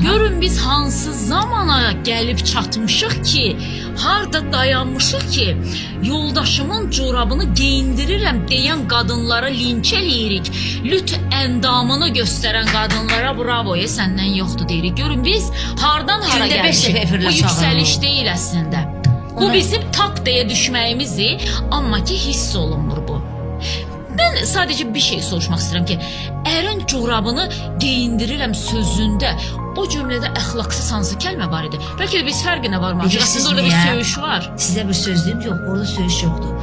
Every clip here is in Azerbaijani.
Görün biz hansı zamana gəlib çatmışıq ki, harda dayanmışıq ki, yoldaşımın corabını geyindirirəm deyən qadınlara linç eləyirik. Lüt əndamını göstərən qadınlara bravo, səndən yoxdur deyirik. Görün biz hardan hara gəlmişik. Bu yüksəliş deyil əslində. Bu bizim tak deyə düşməyimizi, amma ki hiss olunmur bu. Ben sadece bir şey soruşmaq istəyirəm ki, ərin corabını geyindirirəm sözündə o cümlədə əxlaqsız hansı kəlmə var idi? Bəlkə də biz fərqinə varmaq. Aslında orada bir söyüş var. Sizə bir söz deyim, yox, orada söyüş yoxdur.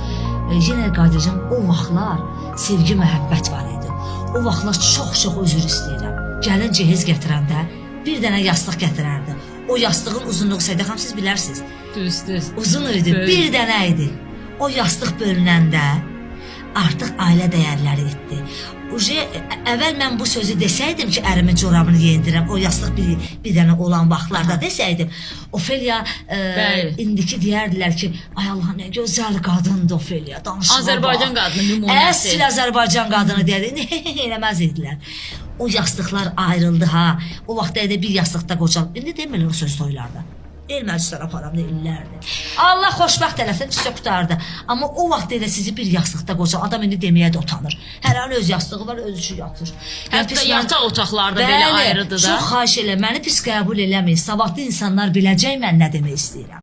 Yenə qardaşım, o vaxtlar sevgi, məhəbbət var idi. O vaxtlar çox-çox üzr istəyirəm. Gəlin cehiz gətirəndə bir dənə yastıq gətirərdi. O yastığın uzunluğu Sədə xanım siz bilərsiniz. Düz. Uzun idi, bir dənə idi. O yastıq bölünəndə artıq ailə dəyərləri etdi. Əvvəl mən bu sözü desəydim ki, ərimin corabını geyindirəm, o yastıq bir dənə olan vaxtlarda desəydim, Ofeliya indiki deyərdilər ki, ay Allah nə gözəl qadındır Ofeliya, danışma bax. Azərbaycan qadını nümunəsi. Əsl Azərbaycan qadını deyərdi, eləməz idilər. O yastıqlar ayrıldı ha, o vaxtda elə bir yastıqda qocal, indi demirlər o söz toylarda. Ermənistan aparamda illərdir. Allah xoşbəxt eləsin, sizə qutardı. Amma o vaxt elə sizi bir yastıqda qocal, adam indi deməyə də utanır. Hər an öz yastığı var, öz üçün yatır. Hətta yataq otaqlarda belə ayrıdır da. Çox xahiş elə, məni pis qəbul eləməyin. Savadlı insanlar biləcək mən nə demək istəyirəm.